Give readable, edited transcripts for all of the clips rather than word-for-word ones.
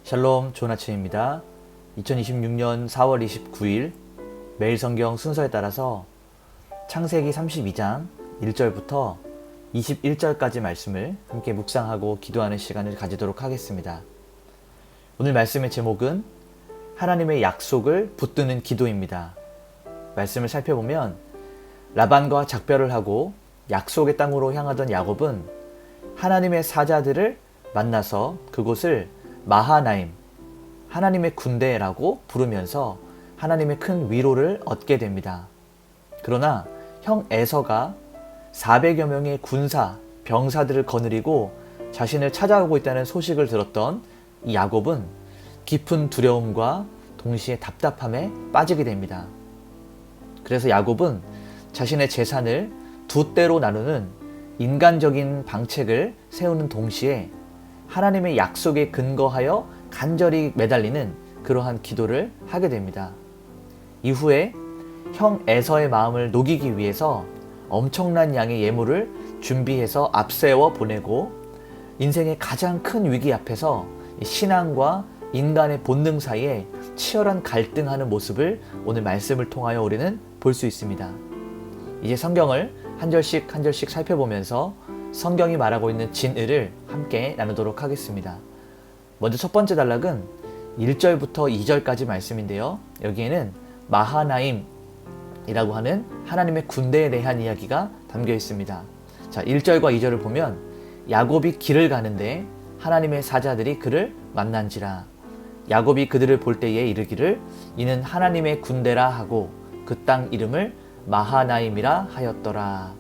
샬롬, 좋은 아침입니다. 2026년 4월 29일 매일 성경 순서에 따라서 창세기 32장 1절부터 21절까지 말씀을 함께 묵상하고 기도하는 시간을 가지도록 하겠습니다. 오늘 말씀의 제목은 하나님의 약속을 붙드는 기도입니다. 말씀을 살펴보면 라반과 작별을 하고 약속의 땅으로 향하던 야곱은 하나님의 사자들을 만나서 그곳을 마하나임, 하나님의 군대라고 부르면서 하나님의 큰 위로를 얻게 됩니다. 그러나 형 에서가 400여 명의 군사, 병사들을 거느리고 자신을 찾아오고 있다는 소식을 들었던 이 야곱은 깊은 두려움과 동시에 답답함에 빠지게 됩니다. 그래서 야곱은 자신의 재산을 두 때로 나누는 인간적인 방책을 세우는 동시에 하나님의 약속에 근거하여 간절히 매달리는 그러한 기도를 하게 됩니다. 이후에 형 에서의 마음을 녹이기 위해서 엄청난 양의 예물을 준비해서 앞세워 보내고 인생의 가장 큰 위기 앞에서 신앙과 인간의 본능 사이에 치열한 갈등하는 모습을 오늘 말씀을 통하여 우리는 볼 수 있습니다. 이제 성경을 한 절씩 한 절씩 살펴보면서 성경이 말하고 있는 진의를 함께 나누도록 하겠습니다. 먼저 첫 번째 단락은 1절부터 2절까지 말씀인데요. 여기에는 마하나임이라고 하는 하나님의 군대에 대한 이야기가 담겨 있습니다. 자, 1절과 2절을 보면 야곱이 길을 가는데 하나님의 사자들이 그를 만난지라. 야곱이 그들을 볼 때에 이르기를 이는 하나님의 군대라 하고 그 땅 이름을 마하나임이라 하였더라.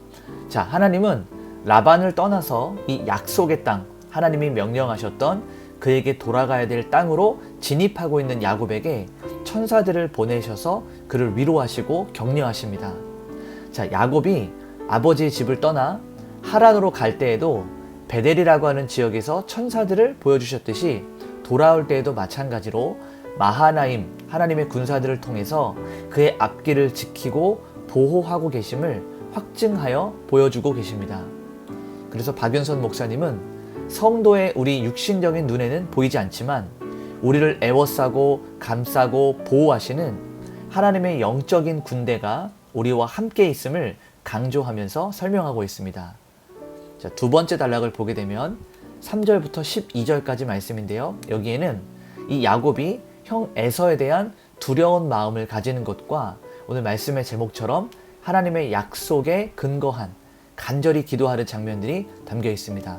자, 하나님은 라반을 떠나서 이 약속의 땅, 하나님이 명령하셨던 그에게 돌아가야 될 땅으로 진입하고 있는 야곱에게 천사들을 보내셔서 그를 위로하시고 격려하십니다. 자, 야곱이 아버지의 집을 떠나 하란으로 갈 때에도 베델이라고 하는 지역에서 천사들을 보여주셨듯이 돌아올 때에도 마찬가지로 마하나임, 하나님의 군사들을 통해서 그의 앞길을 지키고 보호하고 계심을 확증하여 보여주고 계십니다. 그래서 박윤선 목사님은 성도의 우리 육신적인 눈에는 보이지 않지만 우리를 애워싸고 감싸고 보호하시는 하나님의 영적인 군대가 우리와 함께 있음을 강조하면서 설명하고 있습니다. 자, 두 번째 단락을 보게 되면 3절부터 12절까지 말씀인데요. 여기에는 이 야곱이 형 에서에 대한 두려운 마음을 가지는 것과 오늘 말씀의 제목처럼 하나님의 약속에 근거한 간절히 기도하는 장면들이 담겨 있습니다.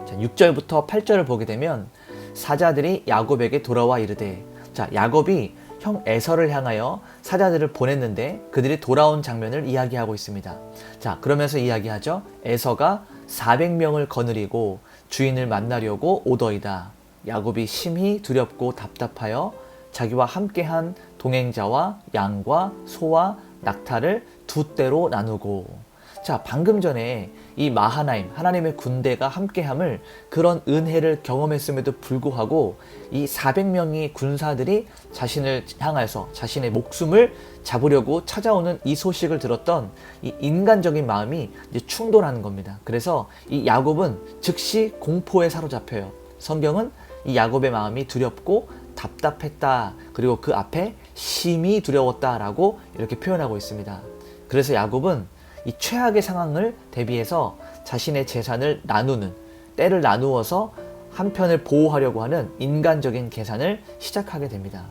자, 6절부터 8절을 보게 되면 사자들이 야곱에게 돌아와 이르되, 자, 야곱이 형 에서를 향하여 사자들을 보냈는데 그들이 돌아온 장면을 이야기하고 있습니다. 자, 그러면서 이야기하죠. 에서가 400명을 거느리고 주인을 만나려고 오더이다. 야곱이 심히 두렵고 답답하여 자기와 함께한 동행자와 양과 소와 낙타를 두 때로 나누고. 자, 방금 전에 이 마하나임, 하나님의 군대가 함께함을 그런 은혜를 경험했음에도 불구하고 이 400명의 군사들이 자신을 향해서 자신의 목숨을 잡으려고 찾아오는 이 소식을 들었던 이 인간적인 마음이 이제 충돌하는 겁니다. 그래서 이 야곱은 즉시 공포에 사로잡혀요. 성경은 이 야곱의 마음이 두렵고 답답했다. 그리고 그 앞에 심히 두려웠다라고 이렇게 표현하고 있습니다. 그래서 야곱은 이 최악의 상황을 대비해서 자신의 재산을 나누는, 때를 나누어서 한편을 보호하려고 하는 인간적인 계산을 시작하게 됩니다.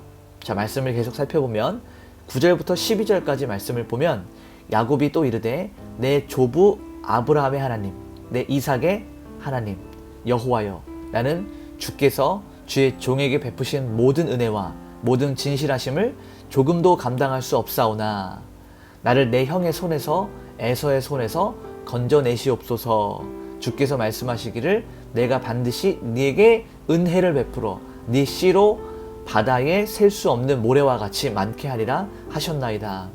자, 말씀을 계속 살펴보면 9절부터 12절까지 말씀을 보면 야곱이 또 이르되 내 조부 아브라함의 하나님, 내 이삭의 하나님 여호와여, 나는 주께서 주의 종에게 베푸신 모든 은혜와 모든 진실하심을 조금도 감당할 수 없사오나 나를 내 형의 손에서 에서의 손에서 건져내시옵소서. 주께서 말씀하시기를 내가 반드시 네게 은혜를 베풀어 네 씨로 바다에 셀 수 없는 모래와 같이 많게 하리라 하셨나이다.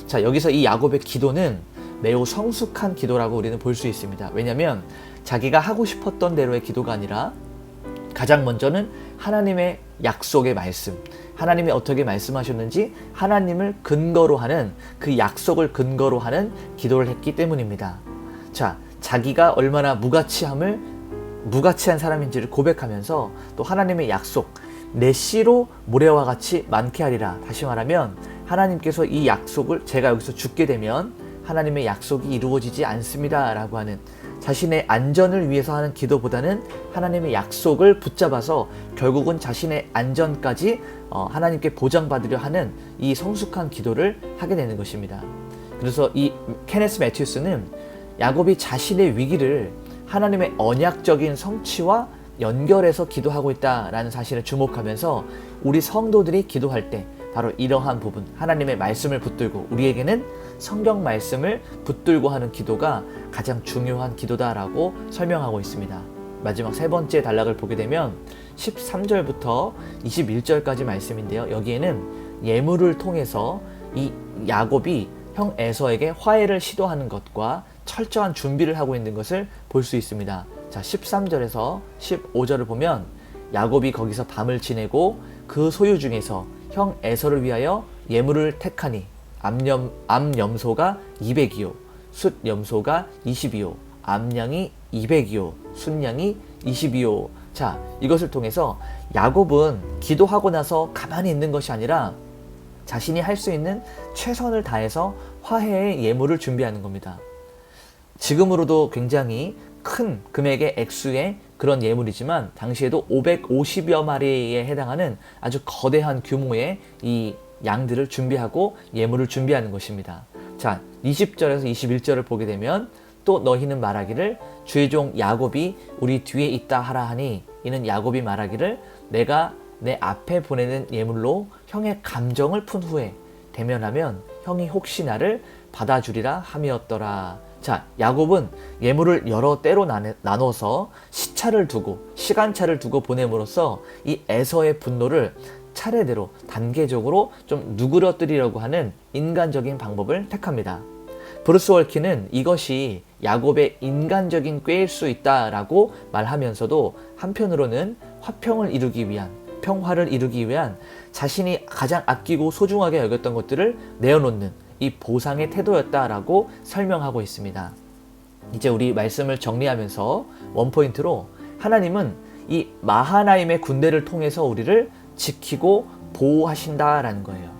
자, 여기서 이 야곱의 기도는 매우 성숙한 기도라고 우리는 볼 수 있습니다. 왜냐하면 자기가 하고 싶었던 대로의 기도가 아니라 가장 먼저는 하나님의 약속의 말씀, 하나님이 어떻게 말씀하셨는지 하나님을 근거로 하는, 그 약속을 근거로 하는 기도를 했기 때문입니다. 자, 자기가 얼마나 무가치한 사람인지를 고백하면서 또 하나님의 약속, 내 씨로 모래와 같이 많게 하리라. 다시 말하면 하나님께서 이 약속을 제가 여기서 죽게 되면 하나님의 약속이 이루어지지 않습니다 라고 하는, 자신의 안전을 위해서 하는 기도보다는 하나님의 약속을 붙잡아서 결국은 자신의 안전까지 하나님께 보장받으려 하는 이 성숙한 기도를 하게 되는 것입니다. 그래서 이 케네스 매튜스는 야곱이 자신의 위기를 하나님의 언약적인 성취와 연결해서 기도하고 있다라는 사실을 주목하면서 우리 성도들이 기도할 때 바로 이러한 부분, 하나님의 말씀을 붙들고, 우리에게는 성경 말씀을 붙들고 하는 기도가 가장 중요한 기도다라고 설명하고 있습니다. 마지막 세 번째 단락을 보게 되면 13절부터 21절까지 말씀인데요. 여기에는 예물을 통해서 이 야곱이 형 에서에게 화해를 시도하는 것과 철저한 준비를 하고 있는 것을 볼 수 있습니다. 자, 13절에서 15절을 보면 야곱이 거기서 밤을 지내고 그 소유 중에서 형 에서를 위하여 예물을 택하니 암염소가 200이요 숫염소가 20이요 암양이 200이요 순양이 20이요. 자, 이것을 통해서 야곱은 기도하고 나서 가만히 있는 것이 아니라 자신이 할 수 있는 최선을 다해서 화해의 예물을 준비하는 겁니다. 지금으로도 굉장히 큰 금액의 액수의 그런 예물이지만 당시에도 550여 마리에 해당하는 아주 거대한 규모의 이 양들을 준비하고 예물을 준비하는 것입니다. 자, 20절에서 21절을 보게 되면 또 너희는 말하기를 주의 종 야곱이 우리 뒤에 있다 하라 하니, 이는 야곱이 말하기를 내가 내 앞에 보내는 예물로 형의 감정을 푼 후에 대면하면 형이 혹시 나를 받아주리라 함이었더라. 자, 야곱은 예물을 여러 때로 나눠서 시간차를 두고 보냄으로써 이 에서의 분노를 차례대로 단계적으로 좀 누그러뜨리려고 하는 인간적인 방법을 택합니다. 브루스 월키는 이것이 야곱의 인간적인 꾀일 수 있다라고 말하면서도 한편으로는 평화를 이루기 위한 자신이 가장 아끼고 소중하게 여겼던 것들을 내어놓는 이 보상의 태도였다라고 설명하고 있습니다. 이제 우리 말씀을 정리하면서 원포인트로 하나님은 이 마하나임의 군대를 통해서 우리를 지키고 보호하신다라는 거예요.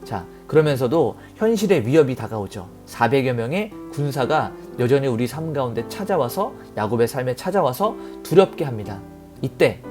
자, 그러면서도 현실의 위협이 다가오죠. 400여 명의 군사가 여전히 우리 삶 가운데 찾아와서, 야곱의 삶에 찾아와서 두렵게 합니다. 이때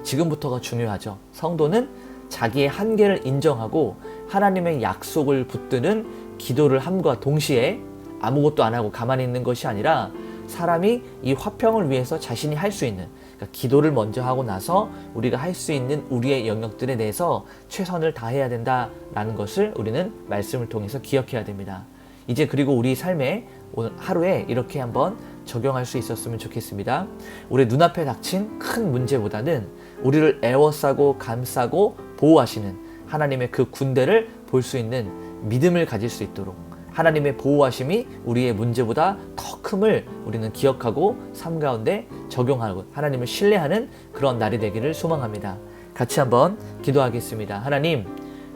지금부터가 중요하죠. 성도는 자기의 한계를 인정하고 하나님의 약속을 붙드는 기도를 함과 동시에 아무것도 안 하고 가만히 있는 것이 아니라 사람이 이 화평을 위해서 자신이 할 수 있는, 그러니까 기도를 먼저 하고 나서 우리가 할 수 있는 우리의 영역들에 대해서 최선을 다해야 된다라는 것을 우리는 말씀을 통해서 기억해야 됩니다. 이제 그리고 우리 삶에 오늘 하루에 이렇게 한번 적용할 수 있었으면 좋겠습니다. 우리 눈앞에 닥친 큰 문제보다는 우리를 에워싸고 감싸고 보호하시는 하나님의 그 군대를 볼 수 있는 믿음을 가질 수 있도록, 하나님의 보호하심이 우리의 문제보다 더 큼을 우리는 기억하고 삶 가운데 적용하고 하나님을 신뢰하는 그런 날이 되기를 소망합니다. 같이 한번 기도하겠습니다. 하나님,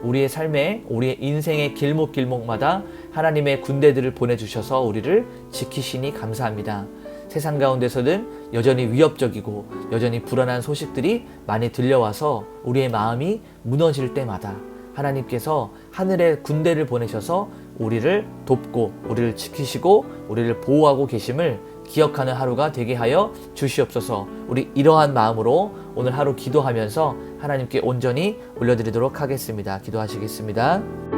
우리의 삶에, 우리의 인생의 길목길목마다 하나님의 군대들을 보내주셔서 우리를 지키시니 감사합니다. 세상 가운데서는 여전히 위협적이고 여전히 불안한 소식들이 많이 들려와서 우리의 마음이 무너질 때마다 하나님께서 하늘의 군대를 보내셔서 우리를 돕고 우리를 지키시고 우리를 보호하고 계심을 기억하는 하루가 되게 하여 주시옵소서. 우리 이러한 마음으로 오늘 하루 기도하면서 하나님께 온전히 올려드리도록 하겠습니다. 기도하시겠습니다.